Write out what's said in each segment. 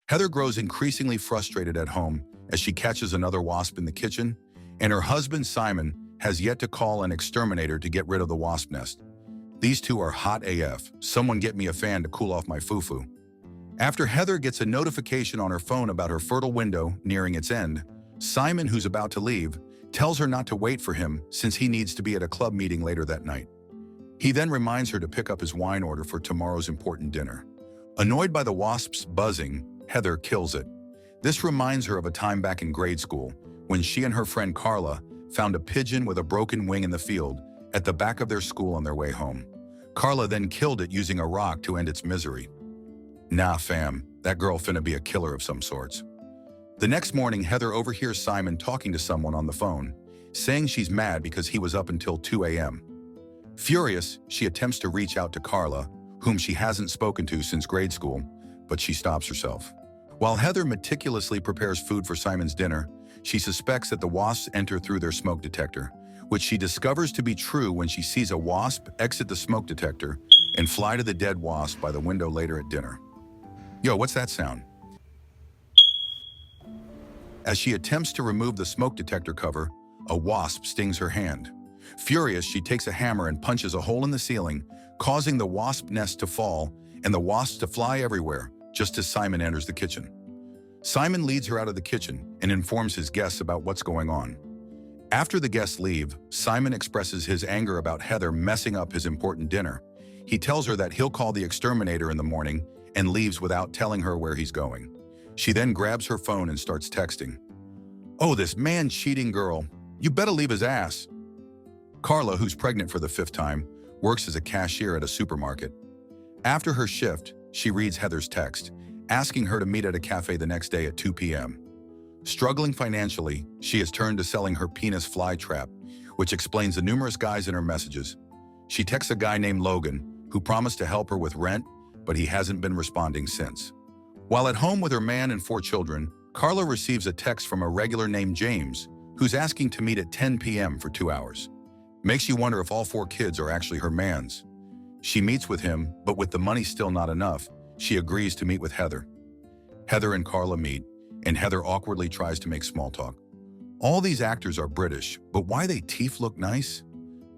Heather grows increasingly frustrated at home as she catches another wasp in the kitchen, and her husband Simon has yet to call an exterminator to get rid of the wasp nest. These two are hot AF. Someone get me a fan to cool off my foo-foo. After Heather gets a notification on her phone about her fertile window nearing its end, Simon, who's about to leave, tells her not to wait for him since he needs to be at a club meeting later that night. He then reminds her to pick up his wine order for tomorrow's important dinner. Annoyed by the wasp's buzzing, Heather kills it. This reminds her of a time back in grade school when she and her friend Carla found a pigeon with a broken wing in the field at the back of their school on their way home. Carla then killed it using a rock to end its misery. Nah fam, that girl finna be a killer of some sorts. The next morning, Heather overhears Simon talking to someone on the phone, saying she's mad because he was up until 2 a.m. Furious, she attempts to reach out to Carla, whom she hasn't spoken to since grade school, but she stops herself. While Heather meticulously prepares food for Simon's dinner, she suspects that the wasps enter through their smoke detector, which she discovers to be true when she sees a wasp exit the smoke detector and fly to the dead wasp by the window later at dinner. Yo, what's that sound? As she attempts to remove the smoke detector cover, a wasp stings her hand. Furious, she takes a hammer and punches a hole in the ceiling, causing the wasp nest to fall and the wasps to fly everywhere, just as Simon enters the kitchen. Simon leads her out of the kitchen and informs his guests about what's going on. After the guests leave, Simon expresses his anger about Heather messing up his important dinner. He tells her that he'll call the exterminator in the morning and leaves without telling her where he's going. She then grabs her phone and starts texting. "Oh, this man cheating girl. You better leave his ass." Carla, who's pregnant for the 5th time, works as a cashier at a supermarket. After her shift, she reads Heather's text, asking her to meet at a cafe the next day at 2 p.m. Struggling financially, she has turned to selling her penis fly trap, which explains the numerous guys in her messages. She texts a guy named Logan, who promised to help her with rent, but he hasn't been responding since. While at home with her man and 4 children, Carla receives a text from a regular named James, who's asking to meet at 10 p.m. for 2 hours. Makes you wonder if all 4 kids are actually her man's. She meets with him, but with the money still not enough, she agrees to meet with Heather. Heather and Carla meet, and Heather awkwardly tries to make small talk. All these actors are British, but why they teeth look nice?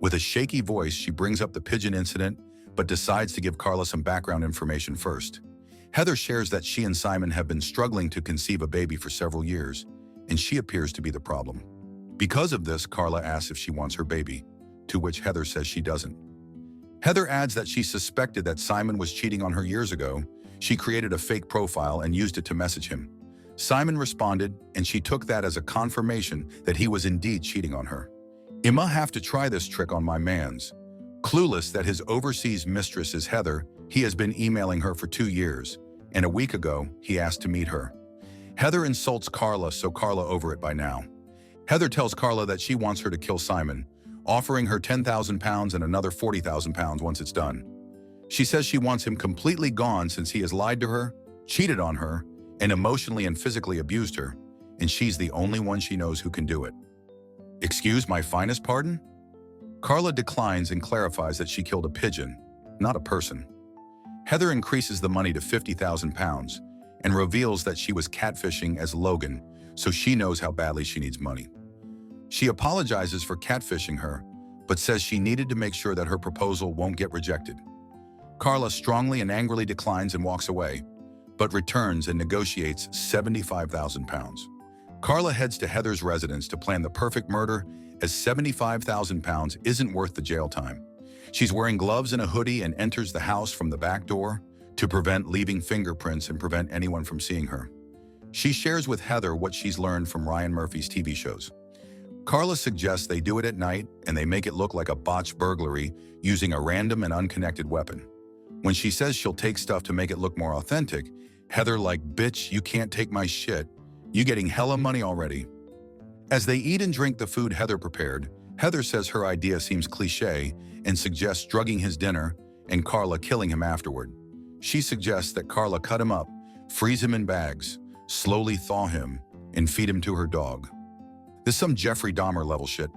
With a shaky voice, she brings up the pigeon incident, but decides to give Carla some background information first. Heather shares that she and Simon have been struggling to conceive a baby for several years, and she appears to be the problem. Because of this, Carla asks if she wants her baby, to which Heather says she doesn't. Heather adds that she suspected that Simon was cheating on her years ago. She created a fake profile and used it to message him. Simon responded, and she took that as a confirmation that he was indeed cheating on her. "I'ma have to try this trick on my mans." Clueless that his overseas mistress is Heather, he has been emailing her for 2 years, and a week ago, he asked to meet her. Heather insults Carla, so Carla over it by now. Heather tells Carla that she wants her to kill Simon, offering her £10,000 and another £40,000 once it's done. She says she wants him completely gone since he has lied to her, cheated on her, and emotionally and physically abused her, and she's the only one she knows who can do it. "Excuse my finest pardon?" Carla declines and clarifies that she killed a pigeon, not a person. Heather increases the money to £50,000 and reveals that she was catfishing as Logan, so she knows how badly she needs money. She apologizes for catfishing her, but says she needed to make sure that her proposal won't get rejected. Carla strongly and angrily declines and walks away, but returns and negotiates £75,000. Carla heads to Heather's residence to plan the perfect murder, as £75,000 isn't worth the jail time. She's wearing gloves and a hoodie and enters the house from the back door to prevent leaving fingerprints and prevent anyone from seeing her. She shares with Heather what she's learned from Ryan Murphy's TV shows. Carla suggests they do it at night and they make it look like a botched burglary using a random and unconnected weapon. When she says she'll take stuff to make it look more authentic, Heather like, "Bitch, you can't take my shit. You getting hella money already." As they eat and drink the food Heather prepared, Heather says her idea seems cliche and suggests drugging his dinner and Carla killing him afterward. She suggests that Carla cut him up, freeze him in bags, slowly thaw him, and feed him to her dog. This is some Jeffrey Dahmer level shit.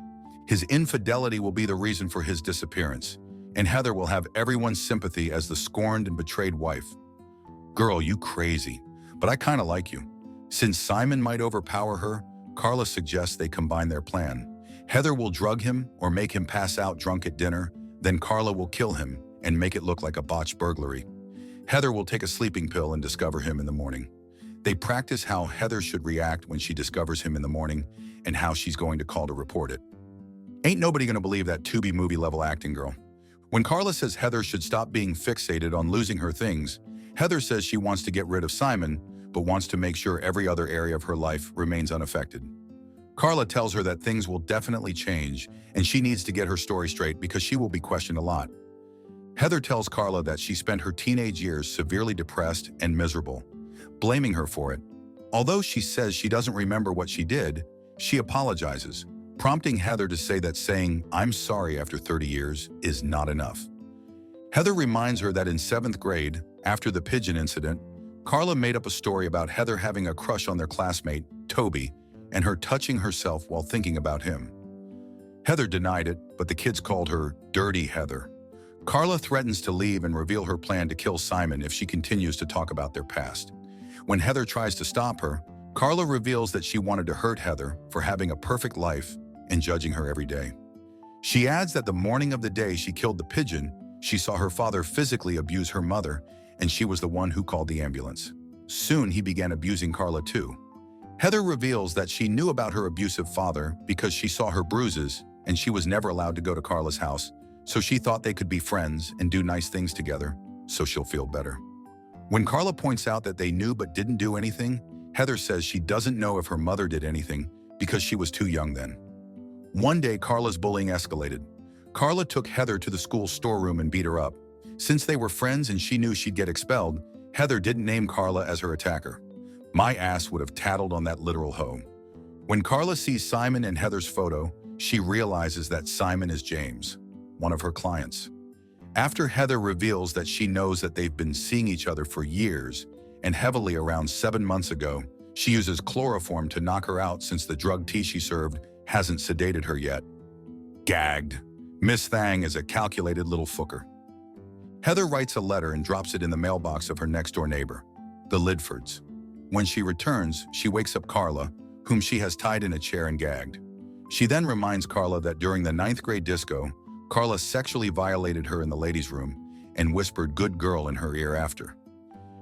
His infidelity will be the reason for his disappearance, and Heather will have everyone's sympathy as the scorned and betrayed wife. Girl, you crazy. but I kind of like you. Since Simon might overpower her, Carla suggests they combine their plan. Heather will drug him or make him pass out drunk at dinner, then Carla will kill him and make it look like a botched burglary. Heather will take a sleeping pill and discover him in the morning. They practice how Heather should react when she discovers him in the morning and how she's going to call to report it. Ain't nobody gonna believe that Tubi movie level acting, girl. When Carla says Heather should stop being fixated on losing her things, Heather says she wants to get rid of Simon, but wants to make sure every other area of her life remains unaffected. Carla tells her that things will definitely change, and she needs to get her story straight because she will be questioned a lot. Heather tells Carla that she spent her teenage years severely depressed and miserable, blaming her for it. Although she says she doesn't remember what she did, she apologizes, prompting Heather to say that saying, "I'm sorry" after 30 years is not enough. Heather reminds her that in 7th grade, after the pigeon incident, Carla made up a story about Heather having a crush on their classmate, Toby, and her touching herself while thinking about him. Heather denied it, but the kids called her Dirty Heather. Carla threatens to leave and reveal her plan to kill Simon if she continues to talk about their past. When Heather tries to stop her, Carla reveals that she wanted to hurt Heather for having a perfect life and judging her every day. She adds that the morning of the day she killed the pigeon, she saw her father physically abuse her mother, and she was the one who called the ambulance. Soon he began abusing Carla too. Heather reveals that she knew about her abusive father because she saw her bruises and she was never allowed to go to Carla's house, so she thought they could be friends and do nice things together, so she'll feel better. When Carla points out that they knew but didn't do anything, Heather says she doesn't know if her mother did anything because she was too young then. One day, Carla's bullying escalated. Carla took Heather to the school storeroom and beat her up. Since they were friends and she knew she'd get expelled, Heather didn't name Carla as her attacker. My ass would have tattled on that literal hoe. When Carla sees Simon and Heather's photo, she realizes that Simon is James, one of her clients. After Heather reveals that she knows that they've been seeing each other for years, and heavily around 7 months ago, she uses chloroform to knock her out since the drug tea she served hasn't sedated her yet. Gagged. Miss Thang is a calculated little fooker. Heather writes a letter and drops it in the mailbox of her next-door neighbor, the Lidfords. When she returns, she wakes up Carla, whom she has tied in a chair and gagged. She then reminds Carla that during the 9th grade disco, Carla sexually violated her in the ladies' room and whispered "good girl" in her ear after.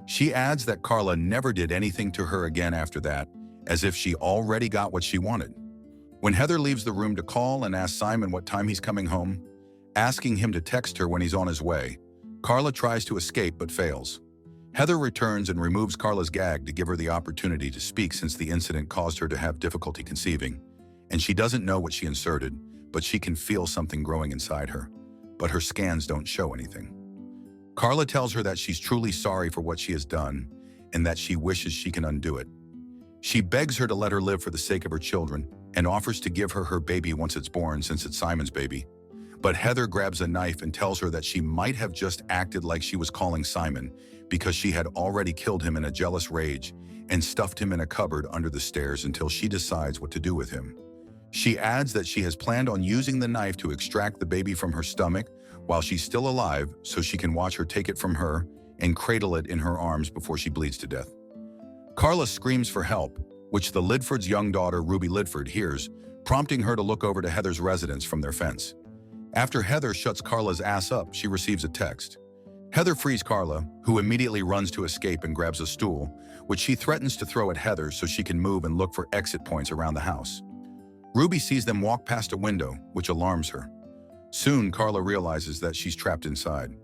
She adds that Carla never did anything to her again after that, as if she already got what she wanted. When Heather leaves the room to call and ask Simon what time he's coming home, asking him to text her when he's on his way, Carla tries to escape but fails. Heather returns and removes Carla's gag to give her the opportunity to speak since the incident caused her to have difficulty conceiving, and she doesn't know what she inserted, but she can feel something growing inside her, but her scans don't show anything. Carla tells her that she's truly sorry for what she has done and that she wishes she can undo it. She begs her to let her live for the sake of her children and offers to give her her baby once it's born since it's Simon's baby. But Heather grabs a knife and tells her that she might have just acted like she was calling Simon because she had already killed him in a jealous rage and stuffed him in a cupboard under the stairs until she decides what to do with him. She adds that she has planned on using the knife to extract the baby from her stomach while she's still alive so she can watch her take it from her and cradle it in her arms before she bleeds to death. Carla screams for help, which the Lidford's young daughter, Ruby Lidford, hears, prompting her to look over to Heather's residence from their fence. After Heather shuts Carla's ass up, she receives a text. Heather frees Carla, who immediately runs to escape and grabs a stool, which she threatens to throw at Heather so she can move and look for exit points around the house. Ruby sees them walk past a window, which alarms her. Soon, Carla realizes that she's trapped inside.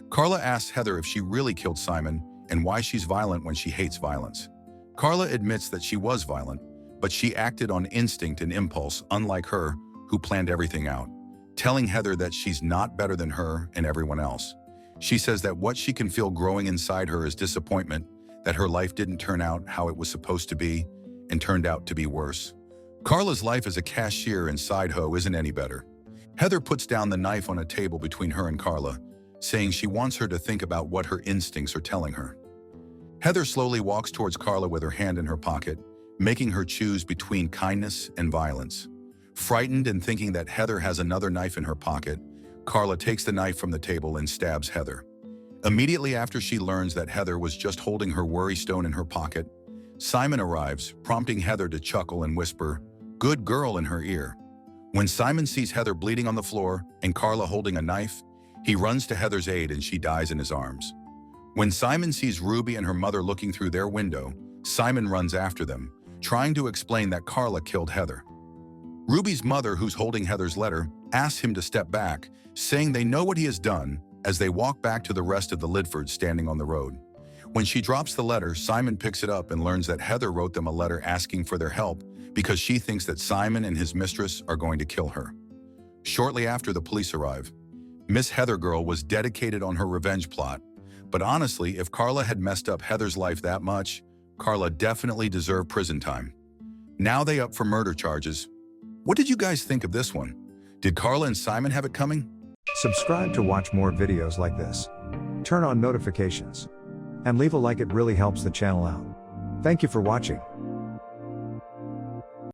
Carla asks Heather if she really killed Simon and why she's violent when she hates violence. Carla admits that she was violent, but she acted on instinct and impulse, unlike her, who planned everything out, telling Heather that she's not better than her and everyone else. She says that what she can feel growing inside her is disappointment, that her life didn't turn out how it was supposed to be and turned out to be worse. Carla's life as a cashier and side hoe isn't any better. Heather puts down the knife on a table between her and Carla, saying she wants her to think about what her instincts are telling her. Heather slowly walks towards Carla with her hand in her pocket, making her choose between kindness and violence. Frightened and thinking that Heather has another knife in her pocket, Carla takes the knife from the table and stabs Heather. Immediately after she learns that Heather was just holding her worry stone in her pocket, Simon arrives, prompting Heather to chuckle and whisper, "Good girl," in her ear. When Simon sees Heather bleeding on the floor and Carla holding a knife, he runs to Heather's aid and she dies in his arms. When Simon sees Ruby and her mother looking through their window, Simon runs after them, trying to explain that Carla killed Heather. Ruby's mother, who's holding Heather's letter, asks him to step back, saying they know what he has done, as they walk back to the rest of the Lidfords standing on the road. When she drops the letter, Simon picks it up and learns that Heather wrote them a letter asking for their help because she thinks that Simon and his mistress are going to kill her. Shortly after the police arrive, Miss Heather Girl was dedicated on her revenge plot, but honestly, if Carla had messed up Heather's life that much, Carla definitely deserved prison time. Now they up for murder charges. What did you guys think of this one? Did Carla and Simon have it coming? Subscribe to watch more videos like this. Turn on notifications. And leave a like, it really helps the channel out. Thank you for watching.